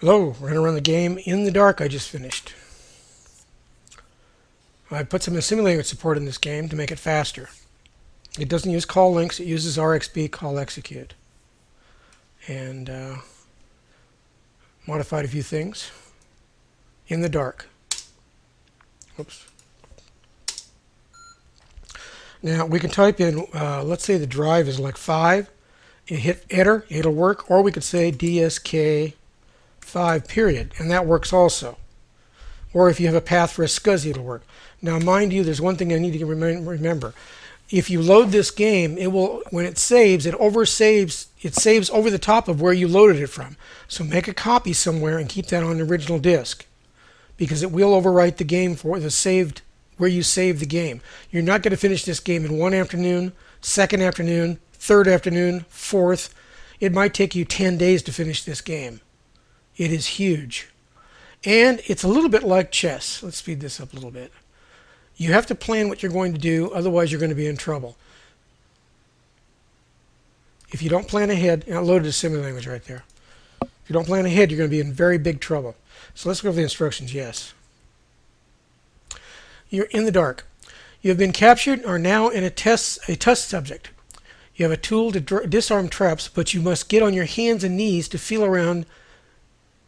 Hello, we're going to run the game In the Dark I just finished. I put some assimilator support in this game to make it faster. It doesn't use call links, it uses RXB call execute. And modified a few things. In the Dark. Oops. Now we can type in, let's say the drive is like 5. You hit enter, it'll work. Or we could say DSK5 period, and that works also. Or if you have a path for a SCSI, it'll work. Now, mind you, there's one thing I need to remember. If you load this game, it will, when it saves, it saves over the top of where you loaded it from. So make a copy somewhere and keep that on the original disk, because it will overwrite the game for the saved where you saved the game. You're not going to finish this game in one afternoon, second afternoon, third afternoon, fourth. It might take you 10 days to finish this game. It is huge. And it's a little bit like chess. Let's speed this up a little bit. You have to plan what you're going to do, otherwise you're going to be in trouble. If you don't plan ahead, and I loaded a assembly language right there. If you don't plan ahead, you're going to be in very big trouble. So let's go over the instructions. Yes. You're in the dark. You have been captured and are now in a test subject. You have a tool to disarm traps, but you must get on your hands and knees to feel around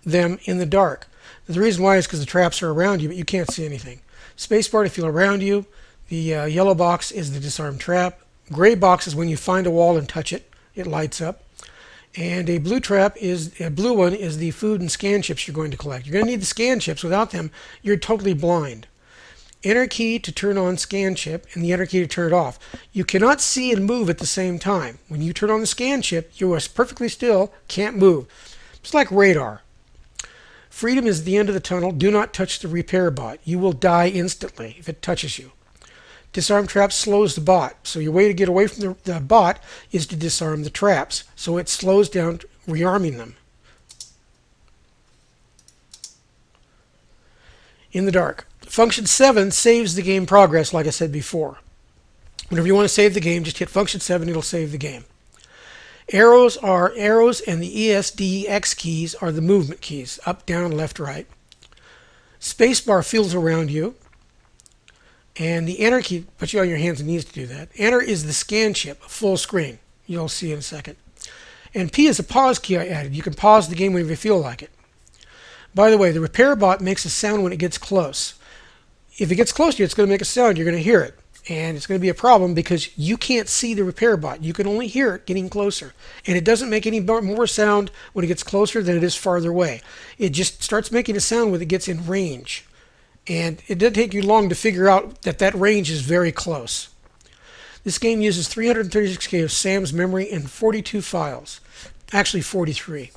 them in the dark. The reason why is because the traps are around you, but you can't see anything. Spacebar to feel around you. The yellow box is the disarm trap. Gray box is when you find a wall and touch it. It lights up. And a blue one is the food and scan chips you're going to collect. You're going to need the scan chips. Without them, you're totally blind. Enter key to turn on scan chip and the enter key to turn it off. You cannot see and move at the same time. When you turn on the scan chip, you are perfectly still, can't move. It's like radar. Freedom is the end of the tunnel. Do not touch the repair bot. You will die instantly if it touches you. Disarm trap slows the bot. So your way to get away from the bot is to disarm the traps. So it slows down rearming them. In the dark. Function 7 saves the game progress, like I said before. Whenever you want to save the game, just hit function 7, it'll save the game. Arrows are arrows, and the ESDX keys are the movement keys, up, down, left, right. Spacebar feels around you, and the enter key, put you on your hands and knees to do that. Enter is the scan chip, full screen. You'll see in a second. And P is a pause key I added. You can pause the game whenever you feel like it. By the way, the repair bot makes a sound when it gets close. If it gets close to you, it's going to make a sound. You're going to hear it. And it's going to be a problem because you can't see the repair bot. You can only hear it getting closer. And it doesn't make any more sound when it gets closer than it is farther away. It just starts making a sound when it gets in range. And it doesn't take you long to figure out that that range is very close. This game uses 336K of SAM's memory and 42 files. Actually 43.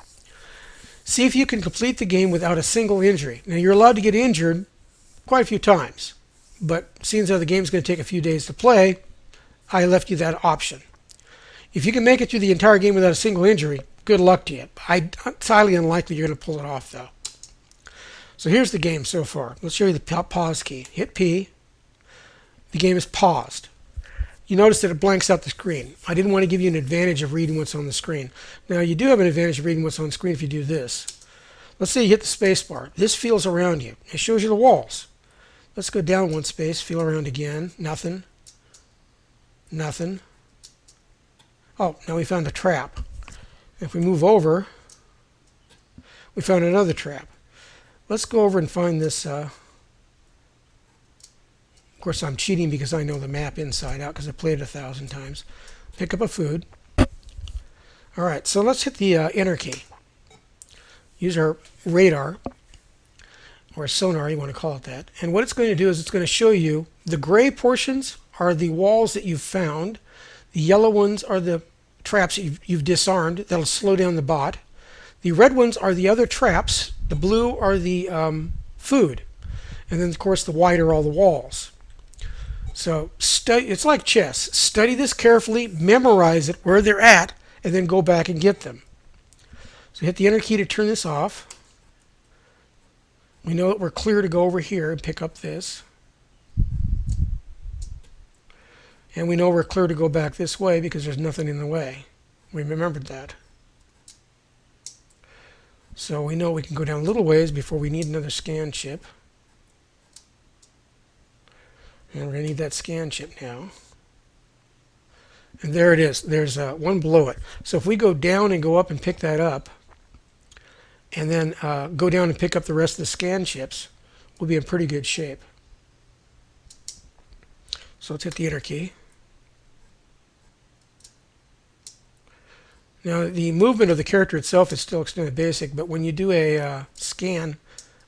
See if you can complete the game without a single injury. Now you're allowed to get injured quite a few times. But seeing as how the game's going to take a few days to play, I left you that option. If you can make it through the entire game without a single injury, good luck to you. It's highly unlikely you're going to pull it off, though. So here's the game so far. Let's show you the pause key. Hit P. The game is paused. You notice that it blanks out the screen. I didn't want to give you an advantage of reading what's on the screen. Now, you do have an advantage of reading what's on the screen if you do this. Let's say you hit the space bar. This feels around you. It shows you the walls. Let's go down one space, feel around again. Nothing. Nothing. Oh, now we found a trap. If we move over, we found another trap. Let's go over and find this. Of course, I'm cheating because I know the map inside out because I played it 1,000 times. Pick up a food. All right, so let's hit the enter key. Use our radar. Or sonar, you want to call it that. And what it's going to do is it's going to show you the gray portions are the walls that you've found. The yellow ones are the traps that you've disarmed. That'll slow down the bot. The red ones are the other traps. The blue are the food. And then, of course, the white are all the walls. So it's like chess. Study this carefully, memorize it where they're at, and then go back and get them. So hit the enter key to turn this off. We know that we're clear to go over here and pick up this. And we know we're clear to go back this way because there's nothing in the way. We remembered that. So we know we can go down a little ways before we need another scan chip. And we're going to need that scan chip now. And there it is. There's one below it. So if we go down and go up and pick that up, and then go down and pick up the rest of the scan chips, we'll be in pretty good shape. So let's hit the enter key. Now the movement of the character itself is still extended basic, but when you do a scan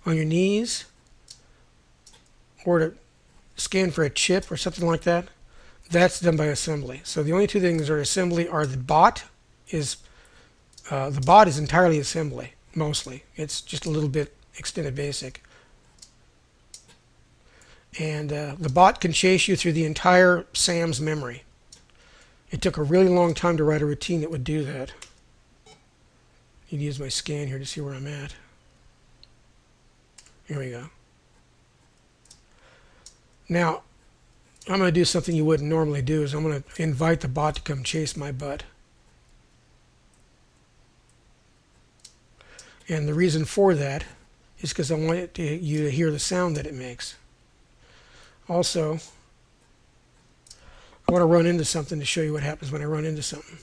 on your knees, or to scan for a chip or something like that, that's done by assembly. So the only two things that are assembly are the bot is entirely assembly, mostly. It's just a little bit extended basic. And the bot can chase you through the entire SAM's memory. It took a really long time to write a routine that would do that. Need to use my scan here to see where I'm at. Here we go. Now, I'm going to do something you wouldn't normally do, is I'm going to invite the bot to come chase my butt. And the reason for that is because I want you to hear the sound that it makes. Also, I want to run into something to show you what happens when I run into something.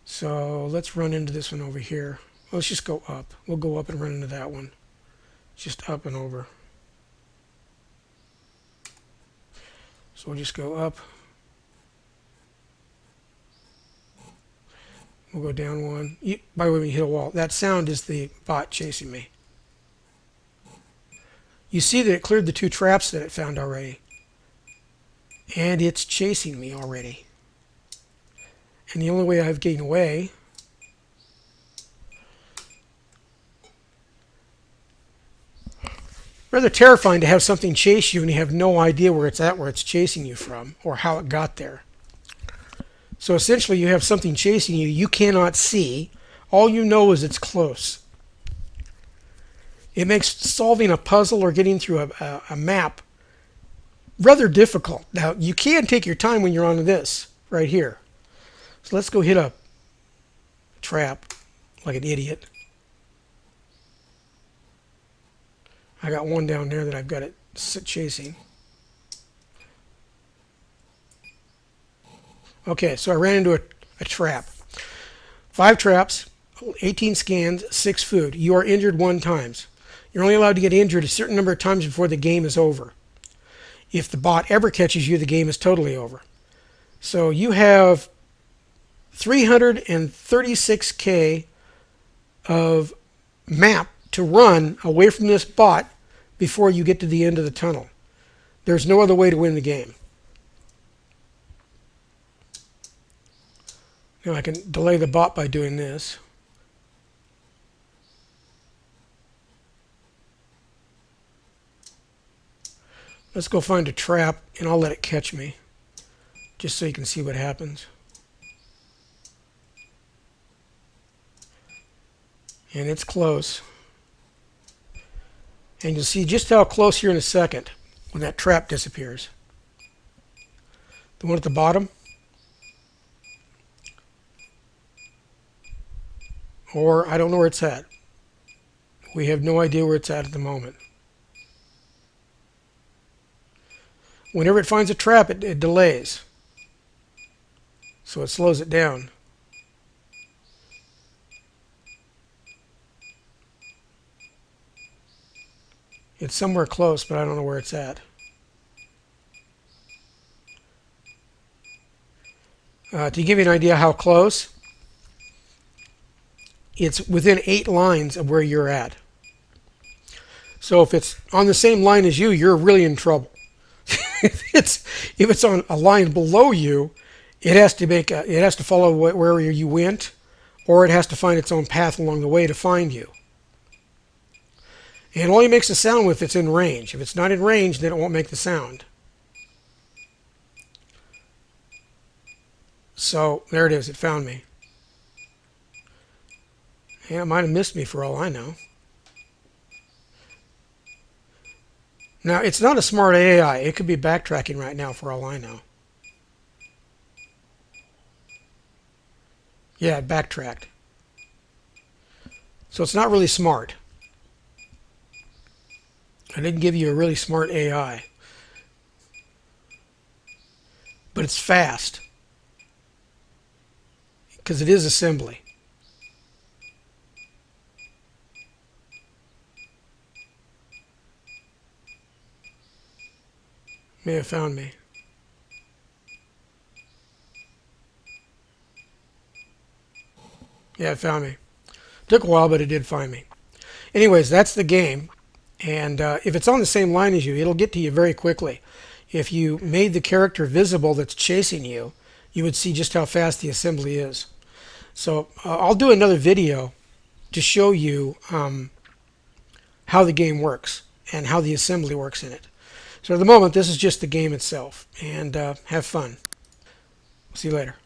So let's run into this one over here. Let's just go up. We'll go up and run into that one. Just up and over. So we'll just go up. We'll go down one. By the way, when you hit a wall, that sound is the bot chasing me. You see that it cleared the two traps that it found already. And it's chasing me already. And the only way I've getting away rather terrifying to have something chase you and you have no idea where it's chasing you from, or how it got there. So essentially you have something chasing you you cannot see. All you know is it's close. It makes solving a puzzle or getting through a map rather difficult. Now, you can take your time when you're on this right here. So let's go hit a trap like an idiot. I got one down there that I've got it chasing. Okay, so I ran into a trap. 5 traps, 18 scans, 6 food. You are injured 1 time. You're only allowed to get injured a certain number of times before the game is over. If the bot ever catches you, the game is totally over. So you have 336K of map to run away from this bot before you get to the end of the tunnel. There's no other way to win the game. Now I can delay the bot by doing this. Let's go find a trap and I'll let it catch me, just so you can see what happens. And it's close. And you'll see just how close here in a second when that trap disappears. The one at the bottom, or I don't know where it's at. We have no idea where it's at the moment. Whenever it finds a trap, it delays. So it slows it down. It's somewhere close, but I don't know where it's at. To give you an idea how close, it's within 8 lines of where you're at. So if it's on the same line as you, you're really in trouble. if it's on a line below you, it has to follow where you went, or it has to find its own path along the way to find you. And it only makes a sound if it's in range. If it's not in range, then it won't make the sound. So there it is. It found me. And it might have missed me for all I know. Now, it's not a smart AI. It could be backtracking right now for all I know. Yeah, it backtracked. So it's not really smart. I didn't give you a really smart AI, but it's fast because it is assembly. May have found me. Yeah, it found me. Took a while, but it did find me. Anyways, that's the game. And if it's on the same line as you, it'll get to you very quickly. If you made the character visible that's chasing you, you would see just how fast the assembly is. So I'll do another video to show you how the game works and how the assembly works in it. So at the moment, this is just the game itself. And have fun. See you later.